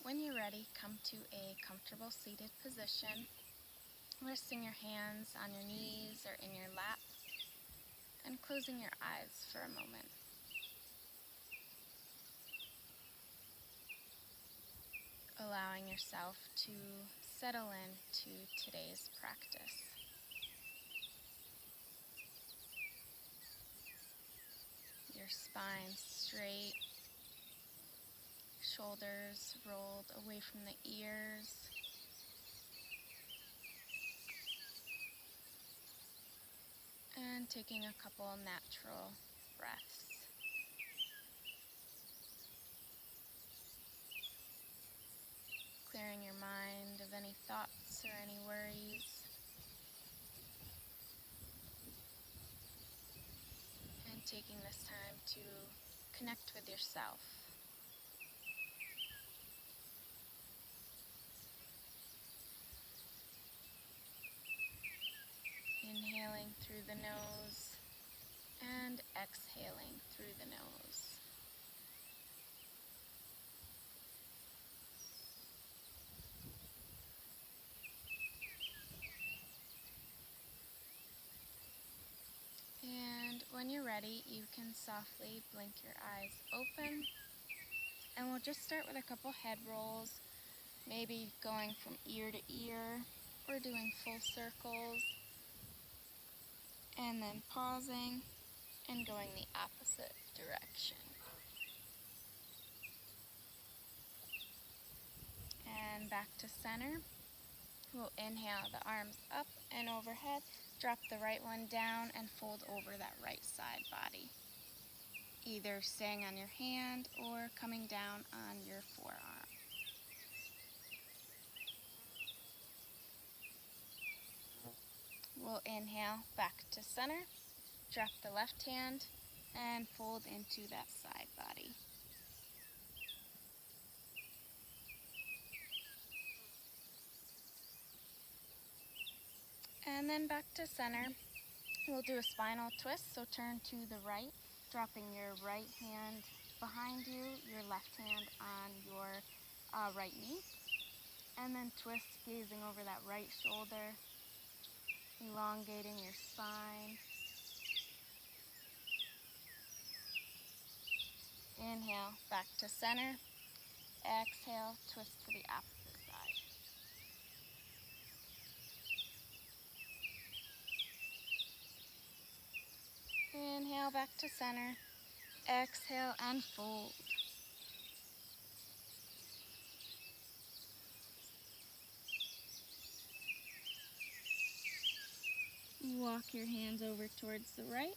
When you're ready, come to a comfortable seated position, resting your hands on your knees or in your lap, and closing your eyes for a moment. Allowing yourself to settle into today's practice. Your spine straight, shoulders rolled away from the ears. And taking a couple natural breaths. Clearing your mind of any thoughts or any worries. And taking this time to connect with yourself. Inhaling through the nose and exhaling through the nose. And when you're ready, you can softly blink your eyes open. And we'll just start with a couple head rolls, maybe going from ear to ear or doing full circles. And then pausing and going the opposite direction. And back to center. We'll inhale the arms up and overhead, drop the right one down and fold over that right side body. Either staying on your hand or coming down on your forearm. We'll inhale back to center, drop the left hand and fold into that side body. And then back to center. We'll do a spinal twist, so turn to the right, dropping your right hand behind you, your left hand on your right knee. And then twist, gazing over that right shoulder, elongating your spine. Inhale, back to center. Exhale, twist to the opposite side. Inhale, back to center. Exhale and fold. Walk your hands over towards the right.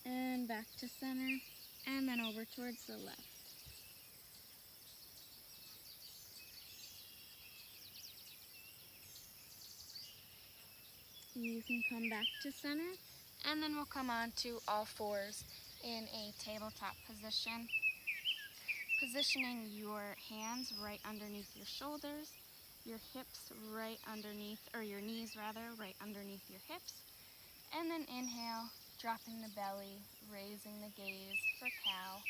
And back to center. And then over towards the left. You can come back to center. And then we'll come on to all fours in a tabletop position. Positioning your hands right underneath your shoulders, your hips right underneath, or your knees rather, right underneath your hips. And then inhale, dropping the belly, raising the gaze for cow.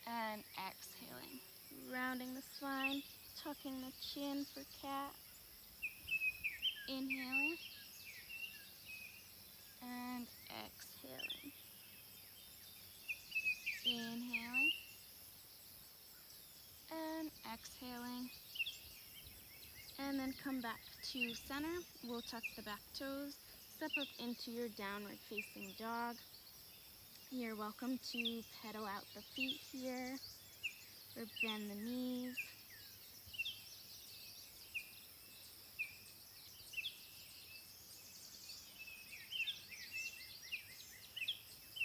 And exhaling, rounding the spine, tucking the chin for cat. Inhaling. And exhaling. Inhaling. And exhaling. And then come back to center. We'll tuck the back toes. Step up into your downward facing dog. You're welcome to pedal out the feet here or bend the knees.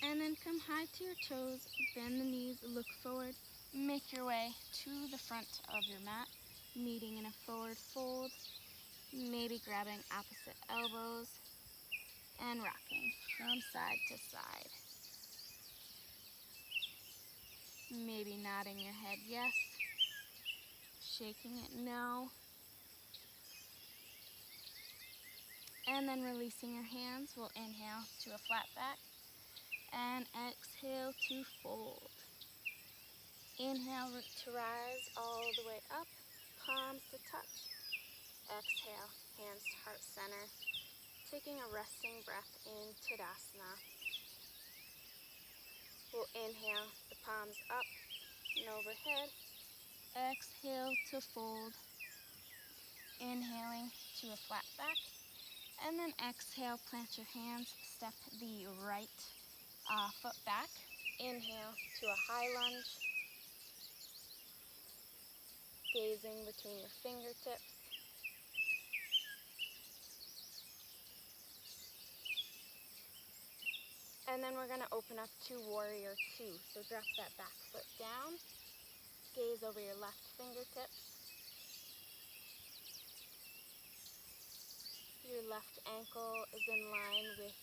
And then come high to your toes, bend the knees, look forward, make your way to the front of your mat, meeting in a forward fold, maybe grabbing opposite elbows and rocking from side to side. Maybe nodding your head yes, shaking it no. And then releasing your hands, we'll inhale to a flat back and exhale to fold. Inhale, root to rise all the way up, palms to touch. Exhale, hands to heart center. Taking a resting breath in Tadasana. We'll inhale the palms up and overhead. Exhale to fold. Inhaling to a flat back. And then exhale, plant your hands, step the right foot back. Inhale to a high lunge. Gazing between your fingertips. And then we're going to open up to Warrior Two. So drop that back foot down. Gaze over your left fingertips. Your left ankle is in line with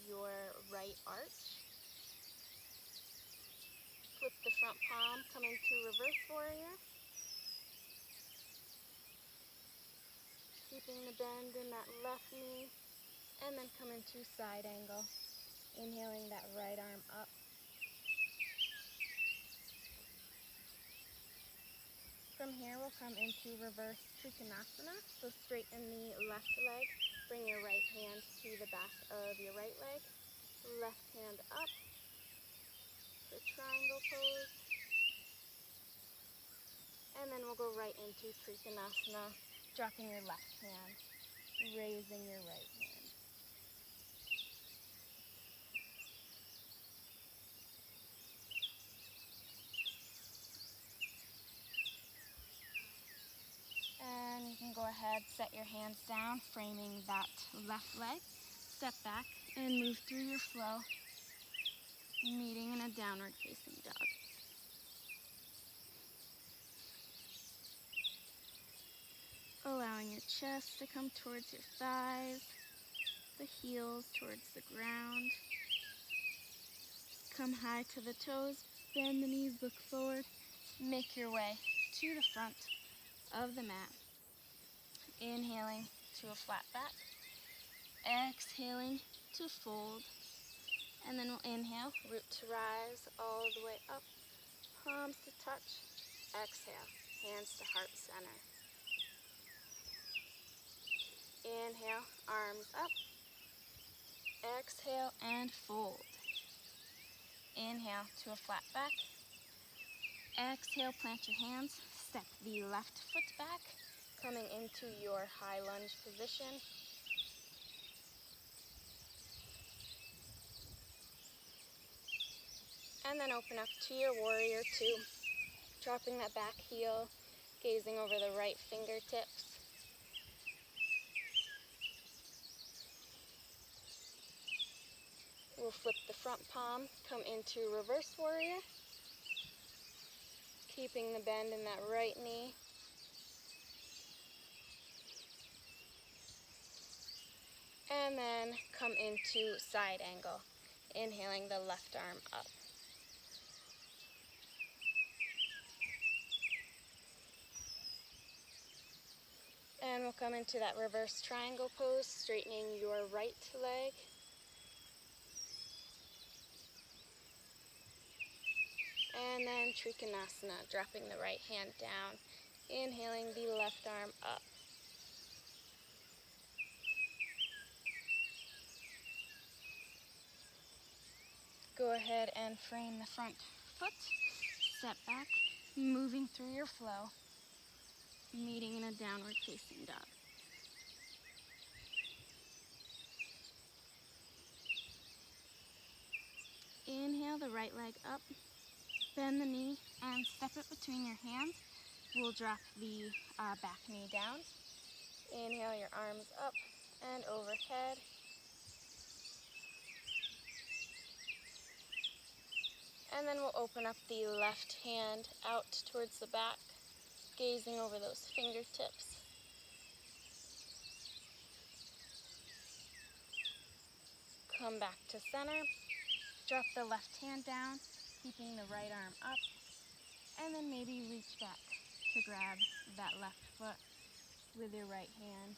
your right arch. Flip the front palm, come into Reverse Warrior. Keeping the bend in that left knee. And then come into side angle. Inhaling that right arm up. From here, we'll come into Reverse Trikonasana. So straighten the left leg. Bring your right hand to the back of your right leg. Left hand up for triangle pose. And then we'll go right into Trikonasana, dropping your left hand, raising your right hand. And you can go ahead, set your hands down, framing that left leg. Step back and move through your flow, meeting in a downward facing dog. Allowing your chest to come towards your thighs, the heels towards the ground. Come high to the toes, bend the knees, look forward. Make your way to the front of the mat. Inhaling to a flat back. Exhaling to fold. And then we'll inhale, root to rise all the way up. Palms to touch. Exhale, hands to heart center. Inhale, arms up. Exhale and fold. Inhale to a flat back. Exhale, plant your hands. Step the left foot back, coming into your high lunge position. And then open up to your Warrior Two. Dropping that back heel, gazing over the right fingertips. We'll flip the front palm, come into Reverse Warrior. Keeping the bend in that right knee. And then come into side angle, inhaling the left arm up. And we'll come into that reverse triangle pose, straightening your right leg. And then Trikonasana, dropping the right hand down, inhaling the left arm up. Go ahead and frame the front foot, step back, moving through your flow, meeting in a downward facing dog. Inhale the right leg up, bend the knee and step it between your hands. We'll drop the back knee down. Inhale your arms up and overhead. And then we'll open up the left hand out towards the back, gazing over those fingertips. Come back to center. Drop the left hand down, keeping the right arm up. And then maybe reach back to grab that left foot with your right hand.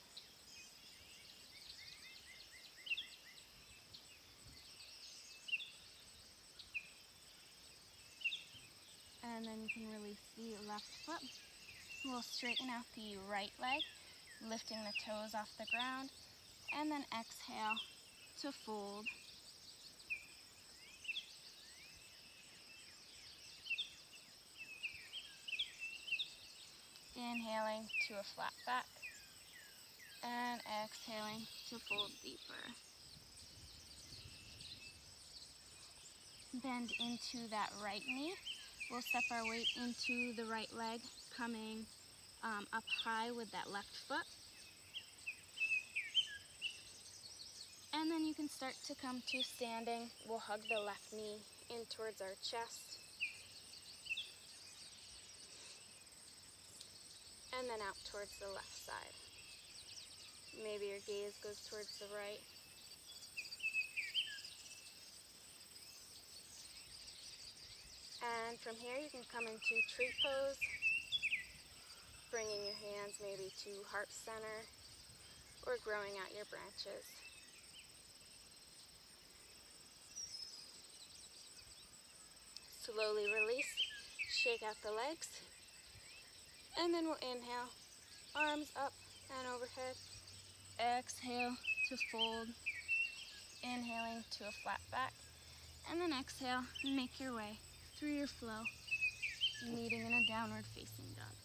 And then you can release the left foot. We'll straighten out the right leg, lifting the toes off the ground, and then exhale to fold. Inhaling to a flat back, and exhaling to fold deeper. Bend into that right knee. We'll step our weight into the right leg, coming up high with that left foot. And then you can start to come to standing. We'll hug the left knee in towards our chest. And then out towards the left side. Maybe your gaze goes towards the right. And from here you can come into tree pose, bringing your hands maybe to heart center or growing out your branches. Slowly release, shake out the legs, and then we'll inhale, arms up and overhead. Exhale to fold, inhaling to a flat back, and then exhale and make your way through your flow, meeting in a downward facing dog.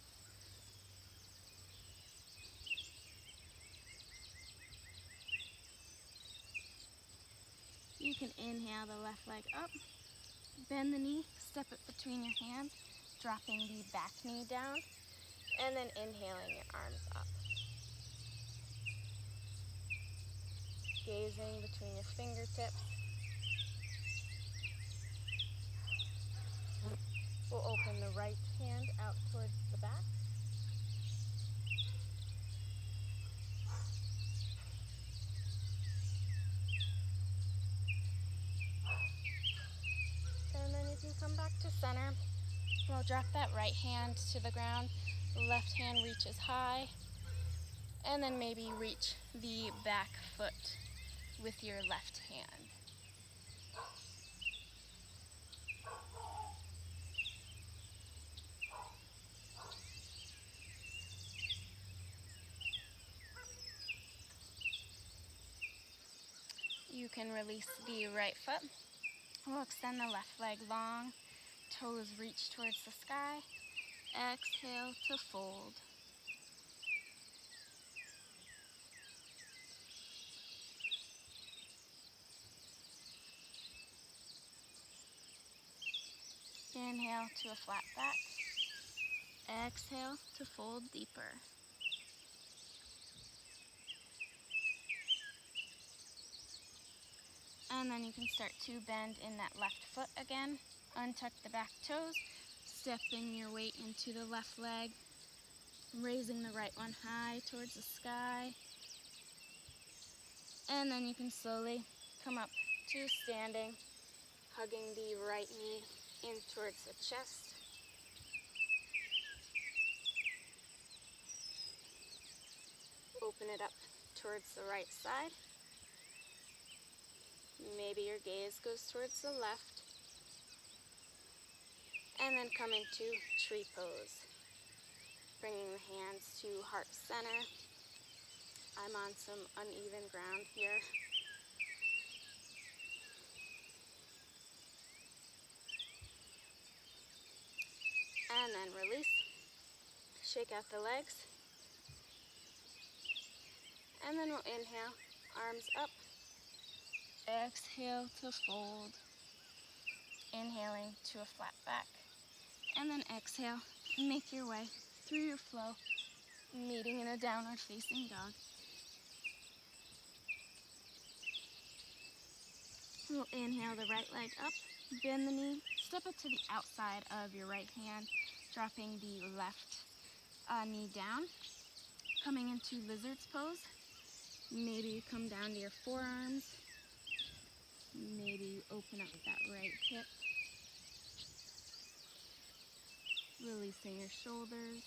You can inhale the left leg up, bend the knee, step it between your hands, dropping the back knee down, and then inhaling your arms up. Gazing between your fingertips. We'll open the right hand out towards the back. And then you can come back to center. We'll drop that right hand to the ground. Left hand reaches high. And then maybe reach the back foot with your left hand. You can release the right foot. We'll extend the left leg long, toes reach towards the sky. Exhale to fold. Inhale to a flat back. Exhale to fold deeper. And then you can start to bend in that left foot again. Untuck the back toes. Stepping your weight into the left leg. Raising the right one high towards the sky. And then you can slowly come up to standing, hugging the right knee in towards the chest. Open it up towards the right side. Maybe your gaze goes towards the left. And then come into tree pose. Bringing the hands to heart center. I'm on some uneven ground here. And then release. Shake out the legs. And then we'll inhale, arms up. Exhale to fold. Inhaling to a flat back. And then exhale, make your way through your flow, meeting in a downward facing dog. We'll inhale the right leg up, bend the knee, step it to the outside of your right hand, dropping the left knee down. Coming into lizard's pose. Maybe you come down to your forearms. Maybe you open up that right hip. Releasing your shoulders.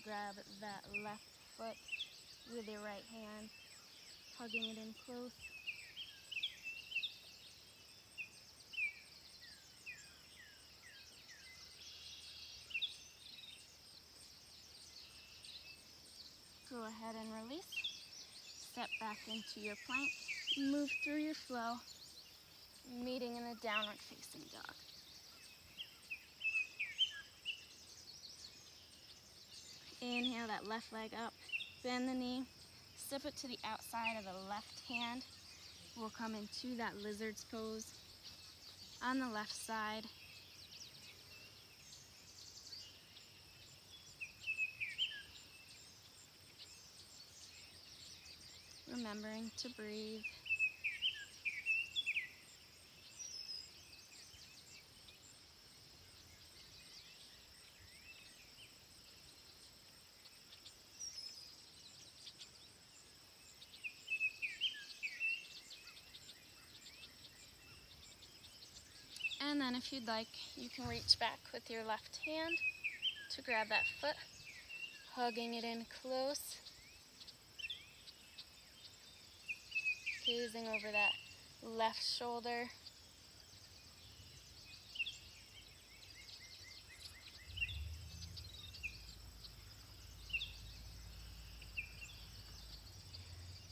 grab that left foot with your right hand, hugging it in close. Go ahead and release. Step back into your plank. Move through your flow, meeting in a downward facing dog. Inhale that left leg up, bend the knee, step it to the outside of the left hand. We'll come into that lizard's pose on the left side. Remembering to breathe. And then if you'd like, you can reach back with your left hand to grab that foot, hugging it in close, gazing over that left shoulder.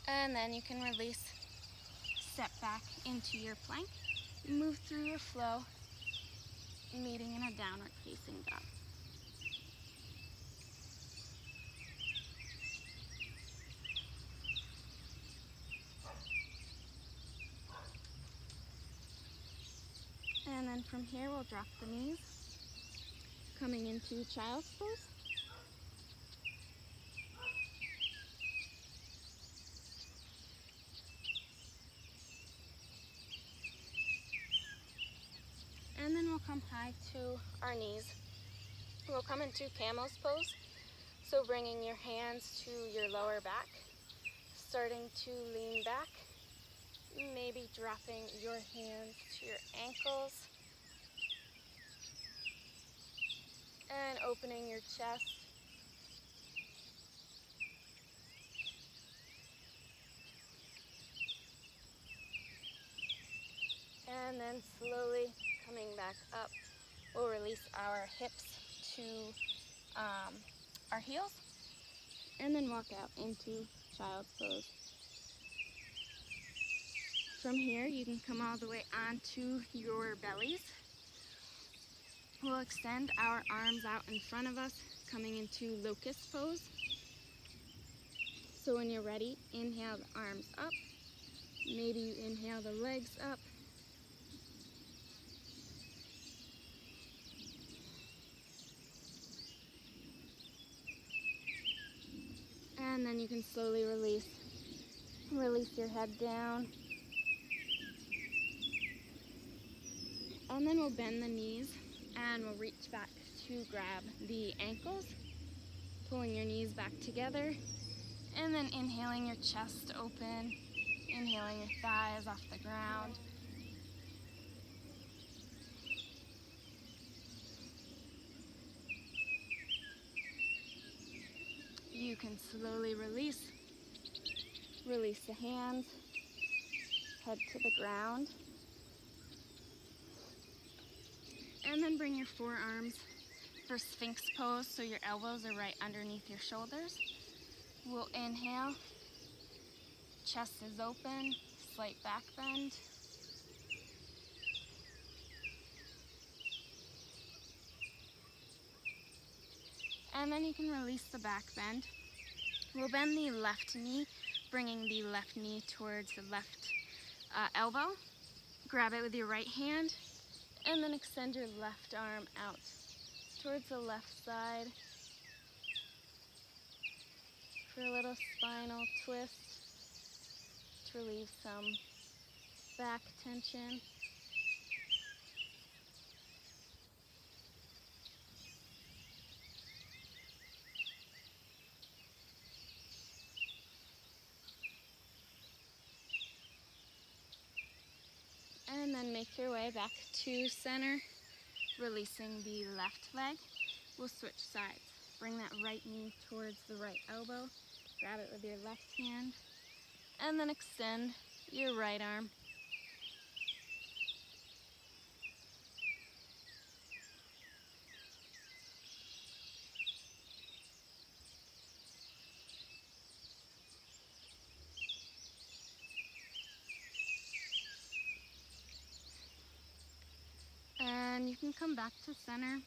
And then you can release, step back into your plank, move through your flow, meeting in a downward facing dog. And then from here we'll drop the knees, coming into child's pose. And then we'll come high to our knees. We'll come into camel's pose. So bringing your hands to your lower back, starting to lean back, maybe dropping your hands to your ankles, and opening your chest. And then slowly coming back up, we'll release our hips to our heels, and then walk out into child's pose. From here, you can come all the way onto your bellies. We'll extend our arms out in front of us, coming into locust pose. So when you're ready, inhale the arms up. Maybe you inhale the legs up. And then you can slowly release. Release your head down. And then we'll bend the knees and we'll reach back to grab the ankles, pulling your knees back together, and then inhaling your chest open, inhaling your thighs off the ground. You can slowly release. Release the hands, head to the ground. And then bring your forearms for Sphinx pose, so your elbows are right underneath your shoulders. We'll inhale, chest is open, slight back bend. And then you can release the back bend. We'll bend the left knee, bringing the left knee towards the left elbow. Grab it with your right hand, and then extend your left arm out towards the left side for a little spinal twist to relieve some back tension. And then make your way back to center, releasing the left leg. We'll switch sides. bring that right knee towards the right elbow. Grab it with your left hand, and then extend your right arm. And you can come back to center.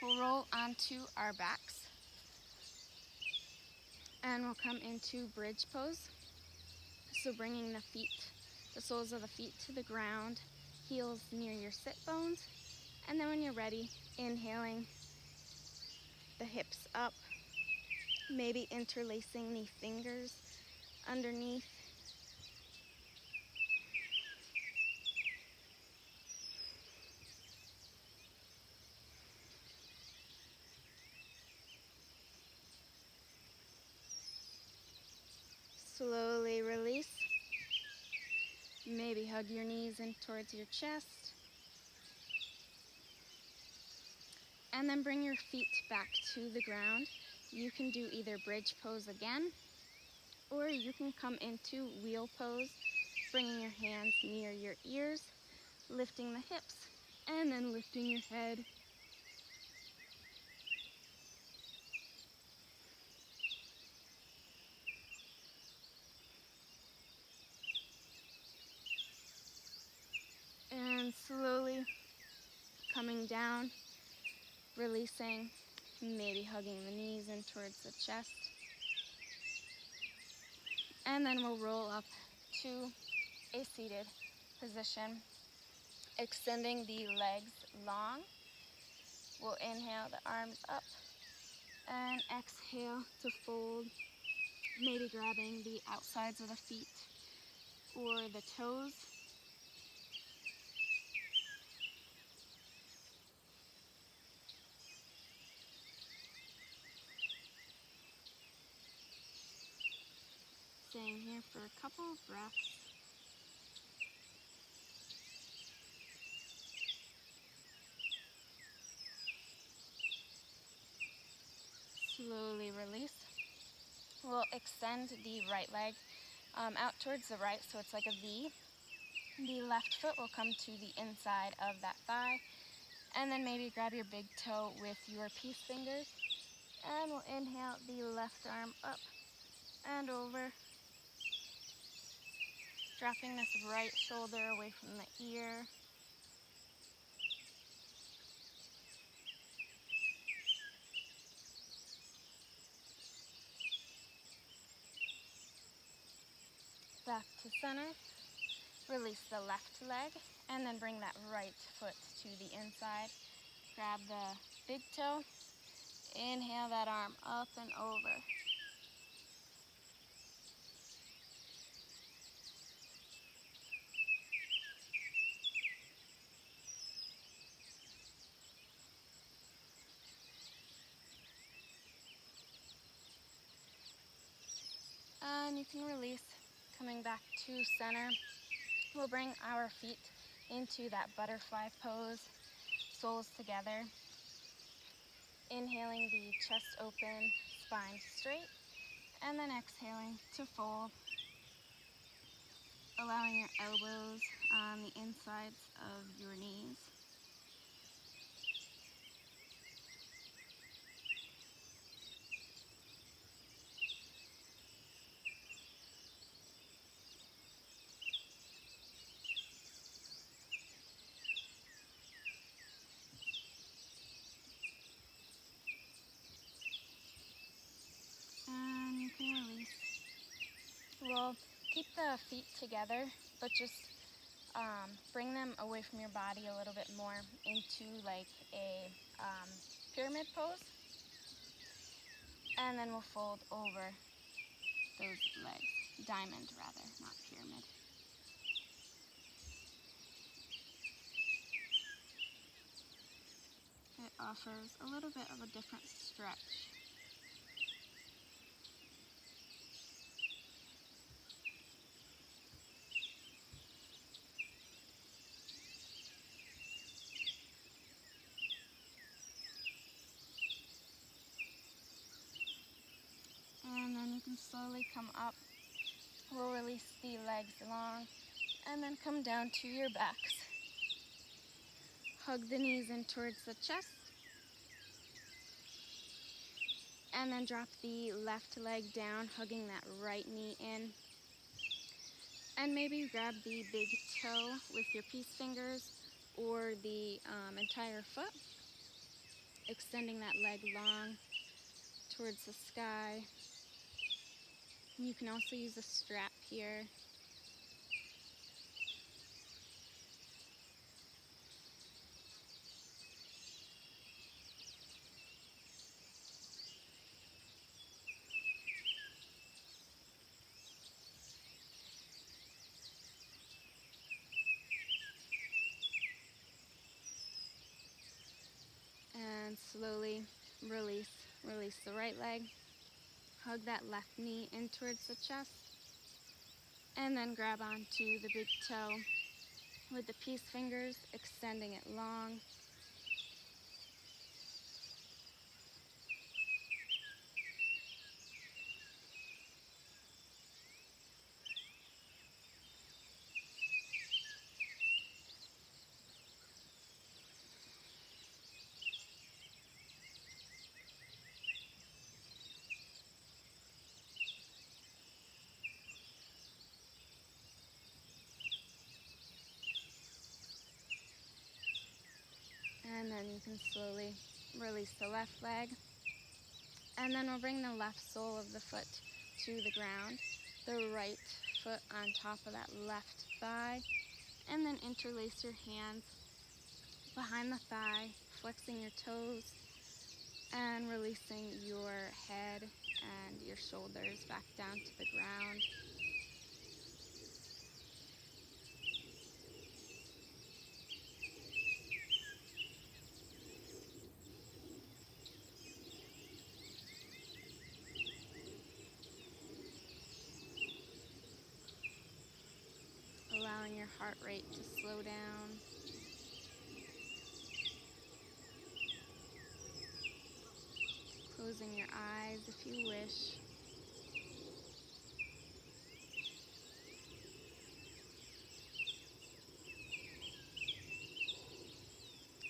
We'll roll onto our backs, and we'll come into bridge pose. So bringing the soles of the feet to the ground, heels near your sit bones, and then when you're ready, inhaling the hips up, maybe interlacing the fingers underneath. Slowly release. Maybe hug your knees in towards your chest. And then bring your feet back to the ground. You can do either bridge pose again, or you can come into wheel pose, bringing your hands near your ears, lifting the hips, and then lifting your head. And slowly coming down, releasing, maybe hugging the knees in towards the chest. And then we'll roll up to a seated position, extending the legs long. We'll inhale the arms up and exhale to fold, maybe grabbing the outsides of the feet or the toes. Staying here for a couple of breaths. Slowly release. We'll extend the right leg out towards the right, so it's like a V. The left foot will come to the inside of that thigh, and then maybe grab your big toe with your peace fingers, and we'll inhale the left arm up and over, dropping this right shoulder away from the ear. Back to center. Release the left leg, and then bring that right foot to the inside. Grab the big toe. Inhale that arm up and over. And you can release, coming back to center. We'll bring our feet into that butterfly pose, soles together. Inhaling the chest open, spine straight, and then exhaling to fold, allowing your elbows on the insides of your knees. And you can release. We'll keep the feet together, but just bring them away from your body a little bit more into like a pyramid pose. And then we'll fold over those legs. Diamond rather, not pyramid. It offers a little bit of a different stretch. up. We'll release the legs long and then come down to your backs. Hug the knees in towards the chest. And then drop the left leg down, hugging that right knee in. And maybe grab the big toe with your peace fingers or the entire foot, extending that leg long towards the sky. You can also use a strap here. And slowly release the right leg. Hug that left knee in towards the chest. And then grab onto the big toe with the peace fingers, extending it long. And then you can slowly release the left leg. And then we'll bring the left sole of the foot to the ground, the right foot on top of that left thigh, and then interlace your hands behind the thigh, flexing your toes, and releasing your head and your shoulders back down to the ground. Allowing your heart rate to slow down. Closing your eyes if you wish.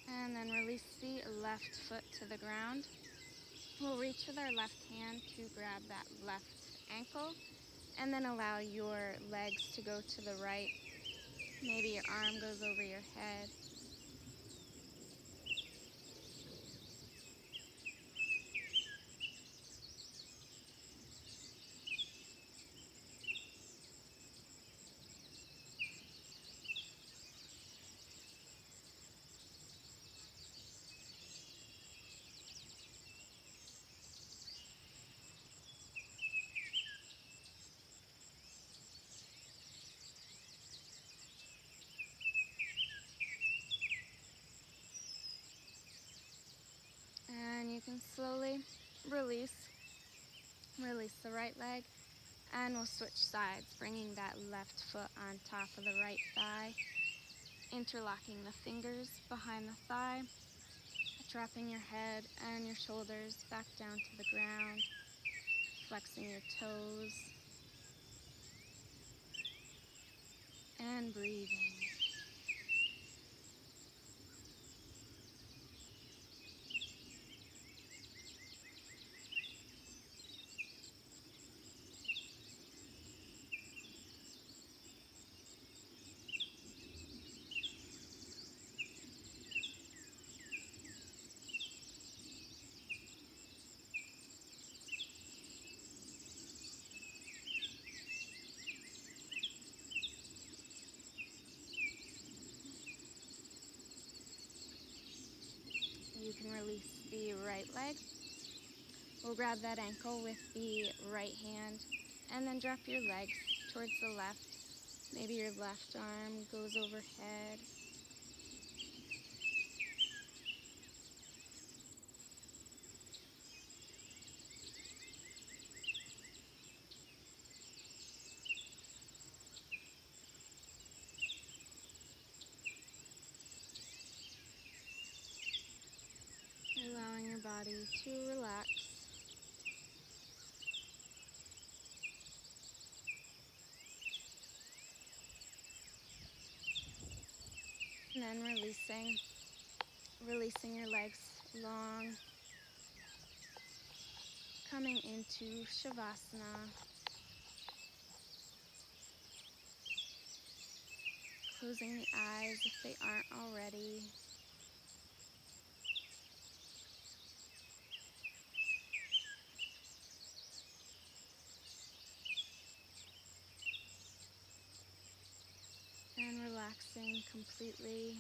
And then release the left foot to the ground. We'll reach with our left hand to grab that left ankle, and then allow your legs to go to the right. Maybe your arm goes over your head. And you can slowly release the right leg, and we'll switch sides, bringing that left foot on top of the right thigh, interlocking the fingers behind the thigh, dropping your head and your shoulders back down to the ground, flexing your toes, and breathing. You can release the right leg. We'll grab that ankle with the right hand, and then drop your legs towards the left. Maybe your left arm goes overhead. Allowing your body to relax. And then releasing your legs long, coming into Shavasana. Closing the eyes if they aren't already. And relaxing completely.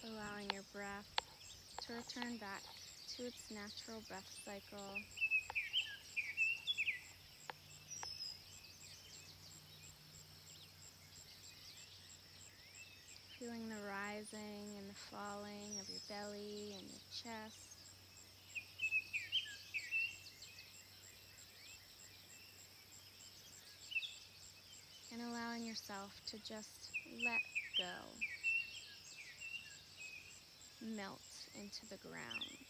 Allowing your breath to return back to its natural breath cycle. Feeling the rising and the falling of your belly and your chest. And allowing yourself to just let go. Melt into the ground.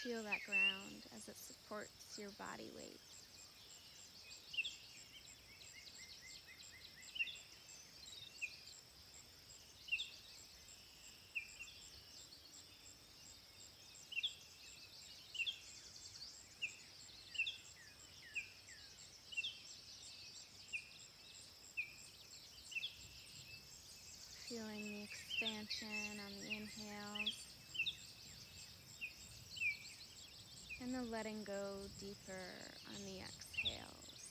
Feel that ground as it supports your body weight. Feeling the expansion on the inhales and the letting go deeper on the exhales.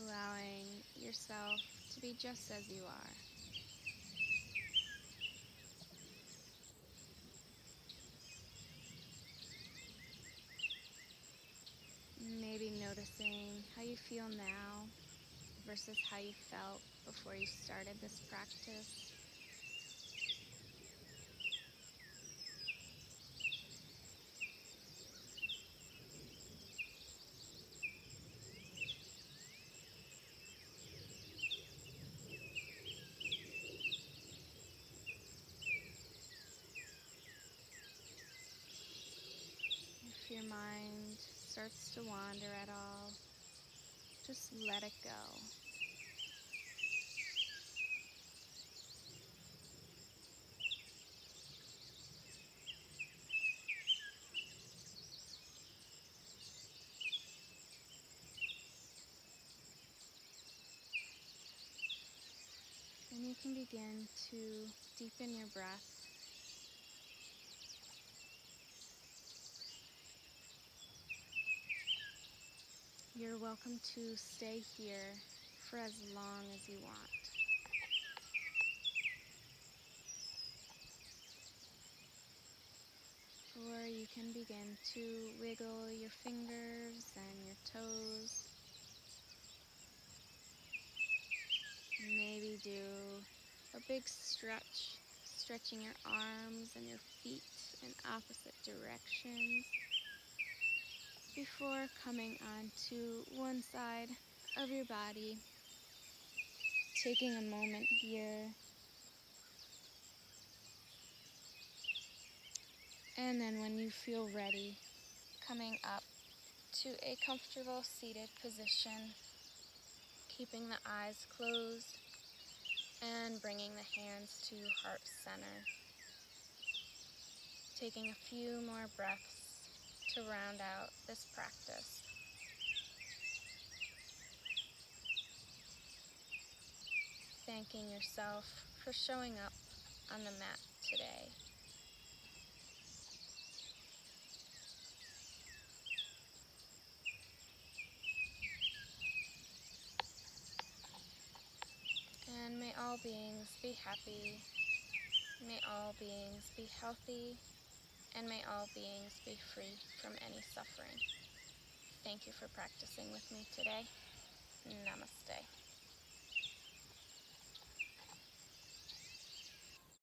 Allowing yourself to be just as you are. Maybe noticing how you feel now versus how you felt before you started this practice. If your mind starts to wander at all, just let it go. And you can begin to deepen your breath. You're welcome to stay here for as long as you want. Or you can begin to wiggle your fingers and your toes. Maybe do a big stretch, stretching your arms and your feet in opposite directions before coming onto one side of your body, taking a moment here. And then when you feel ready, coming up to a comfortable seated position, keeping the eyes closed and bringing the hands to heart center. Taking a few more breaths to round out this practice. Thanking yourself for showing up on the mat today. And may all beings be happy, may all beings be healthy, and may all beings be free from any suffering. Thank you for practicing with me today. Namaste.